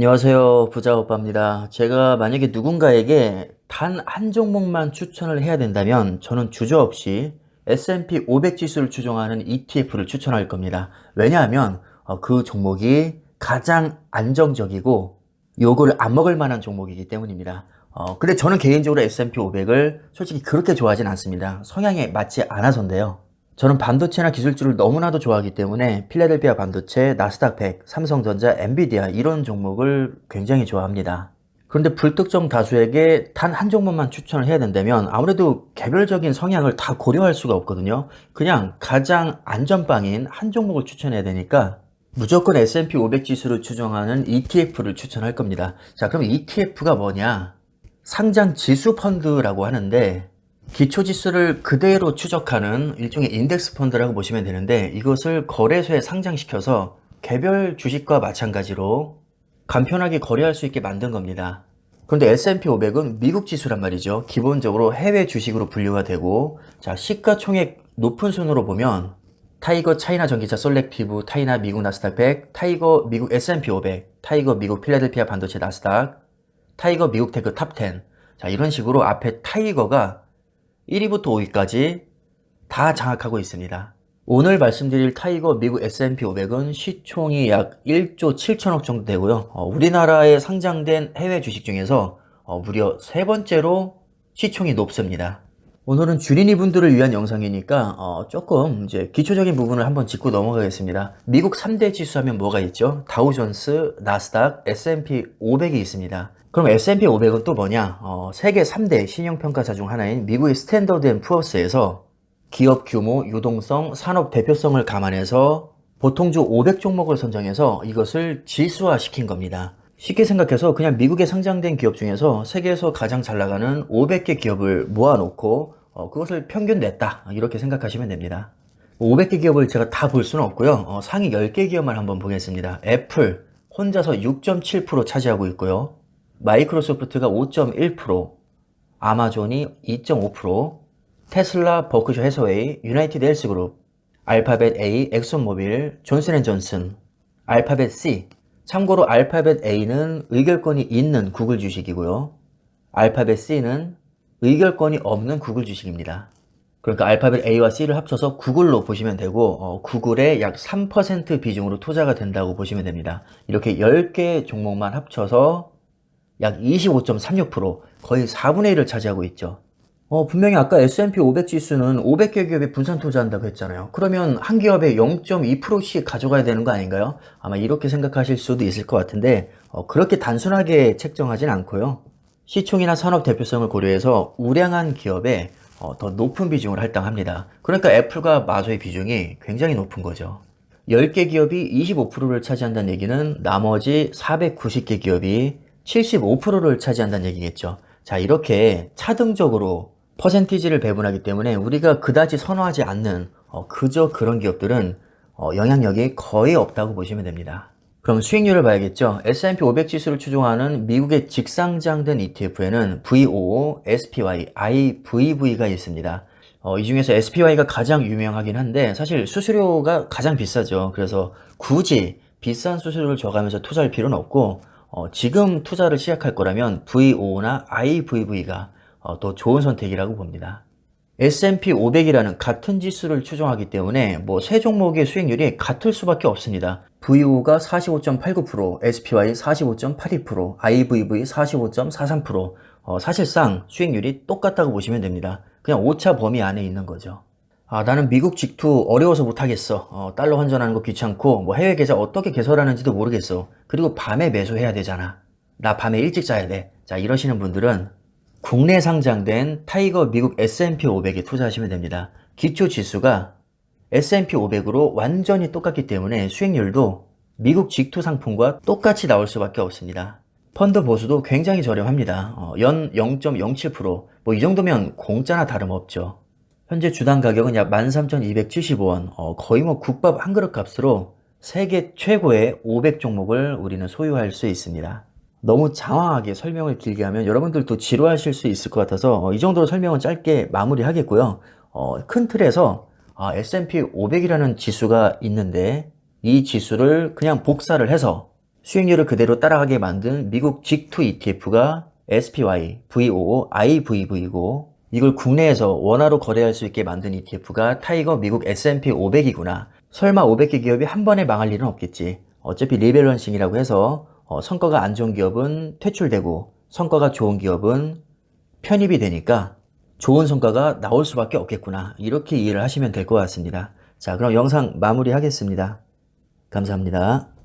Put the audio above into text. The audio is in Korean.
안녕하세요. 부자오빠입니다. 제가 만약에 누군가에게 단 한 종목만 추천을 해야 된다면 저는 주저없이 S&P 500 지수를 추종하는 ETF를 추천할 겁니다. 왜냐하면 그 종목이 가장 안정적이고 욕을 안 먹을 만한 종목이기 때문입니다. 근데 저는 개인적으로 S&P 500을 솔직히 그렇게 좋아하진 않습니다. 성향에 맞지 않아서인데요. 저는 반도체나 기술주를 너무나도 좋아하기 때문에 필라델피아 반도체, 나스닥 100, 삼성전자, 엔비디아 이런 종목을 굉장히 좋아합니다. 그런데 불특정 다수에게 단 한 종목만 추천을 해야 된다면 아무래도 개별적인 성향을 다 고려할 수가 없거든요. 그냥 가장 안전빵인 한 종목을 추천해야 되니까 무조건 S&P 500 지수를 추종하는 ETF를 추천할 겁니다. 자, 그럼 ETF가 뭐냐? 상장 지수 펀드라고 하는데 기초지수를 그대로 추적하는 일종의 인덱스 펀드라고 보시면 되는데 이것을 거래소에 상장시켜서 개별 주식과 마찬가지로 간편하게 거래할 수 있게 만든 겁니다. 그런데 S&P 500은 미국 지수란 말이죠. 기본적으로 해외 주식으로 분류가 되고, 자, 시가총액 높은 순으로 보면 타이거 차이나 전기차 셀렉티브, 타이나 미국 나스닥 100, 타이거 미국 S&P 500, 타이거 미국 필라델피아 반도체 나스닥, 타이거 미국 테크 탑 10. 자, 이런 식으로 앞에 타이거가 1위부터 5위까지 다 장악하고 있습니다. 오늘 말씀드릴 타이거 미국 S&P 500은 시총이 약 1조 7천억 정도 되고요. 우리나라에 상장된 해외 주식 중에서 무려 세 번째로 시총이 높습니다. 오늘은 주린이 분들을 위한 영상이니까 조금 이제 기초적인 부분을 한번 짚고 넘어가겠습니다. 미국 3대 지수 하면 뭐가 있죠? 다우존스, 나스닥, S&P 500이 있습니다. 그럼 S&P 500은 또 뭐냐? 세계 3대 신용평가사 중 하나인 미국의 스탠더드 앤 푸어스에서 기업 규모, 유동성, 산업 대표성을 감안해서 보통주 500 종목을 선정해서 이것을 지수화 시킨 겁니다. 쉽게 생각해서 그냥 미국에 상장된 기업 중에서 세계에서 가장 잘 나가는 500개 기업을 모아놓고 그것을 평균 냈다, 이렇게 생각하시면 됩니다. 500개 기업을 제가 다 볼 수는 없고요. 상위 10개 기업만 한번 보겠습니다. 애플 혼자서 6.7% 차지하고 있고요. 마이크로소프트가 5.1%, 아마존이 2.5%, 테슬라, 버크셔 해서웨이, 유나이티드 헬스그룹, 알파벳 A, 엑손모빌, 존슨앤존슨, 알파벳 C. 참고로 알파벳 A는 의결권이 있는 구글 주식이고요. 알파벳 C는 의결권이 없는 구글 주식입니다. 그러니까 알파벳 A와 C를 합쳐서 구글로 보시면 되고 구글의 약 3% 비중으로 투자가 된다고 보시면 됩니다. 이렇게 10개 종목만 합쳐서 약 25.36%, 거의 4분의 1을 차지하고 있죠. 분명히 아까 S&P 500 지수는 500개 기업에 분산 투자한다고 했잖아요. 그러면 한 기업에 0.2%씩 가져가야 되는 거 아닌가요? 아마 이렇게 생각하실 수도 있을 것 같은데 그렇게 단순하게 책정하진 않고요. 시총이나 산업 대표성을 고려해서 우량한 기업에 더 높은 비중을 할당합니다. 그러니까 애플과 마소의 비중이 굉장히 높은 거죠. 10개 기업이 25%를 차지한다는 얘기는 나머지 490개 기업이 75%를 차지한다는 얘기겠죠. 자, 이렇게 차등적으로 퍼센티지를 배분하기 때문에 우리가 그다지 선호하지 않는 그저 그런 기업들은 영향력이 거의 없다고 보시면 됩니다. 그럼 수익률을 봐야겠죠. S&P 500 지수를 추종하는 미국의 직상장된 ETF에는 VOO, SPY, IVV가 있습니다. 이 중에서 SPY가 가장 유명하긴 한데 사실 수수료가 가장 비싸죠. 그래서 굳이 비싼 수수료를 줘가면서 투자할 필요는 없고 지금 투자를 시작할 거라면 VO나 IVV가 더 좋은 선택이라고 봅니다. S&P 500이라는 같은 지수를 추종하기 때문에 세 종목의 수익률이 같을 수밖에 없습니다. VO가 45.89%, SPY 45.82%, IVV 45.43%, 사실상 수익률이 똑같다고 보시면 됩니다. 그냥 오차 범위 안에 있는 거죠. 나는 미국 직투 어려워서 못하겠어. 달러 환전하는 거 귀찮고 해외 계좌 어떻게 개설하는지도 모르겠어. 그리고 밤에 매수해야 되잖아. 나 밤에 일찍 자야 돼. 자, 이러시는 분들은 국내 상장된 타이거 미국 S&P 500에 투자하시면 됩니다. 기초 지수가 S&P 500으로 완전히 똑같기 때문에 수익률도 미국 직투 상품과 똑같이 나올 수밖에 없습니다. 펀드 보수도 굉장히 저렴합니다. 연 0.07%, 이 정도면 공짜나 다름없죠. 현재 주당 가격은 약 13,275원, 거의 국밥 한 그릇 값으로 세계 최고의 500 종목을 우리는 소유할 수 있습니다. 너무 장황하게 설명을 길게 하면 여러분들도 지루하실 수 있을 것 같아서 이 정도로 설명은 짧게 마무리하겠고요. 큰 틀에서 S&P 500이라는 지수가 있는데 이 지수를 그냥 복사를 해서 수익률을 그대로 따라가게 만든 미국 직투 ETF가 SPY, VOO, IVV이고 이걸 국내에서 원화로 거래할 수 있게 만든 ETF가 타이거 미국 S&P 500이구나. 설마 500개 기업이 한 번에 망할 일은 없겠지. 어차피 리밸런싱이라고 해서 성과가 안 좋은 기업은 퇴출되고 성과가 좋은 기업은 편입이 되니까 좋은 성과가 나올 수밖에 없겠구나. 이렇게 이해를 하시면 될 것 같습니다. 자, 그럼 영상 마무리하겠습니다. 감사합니다.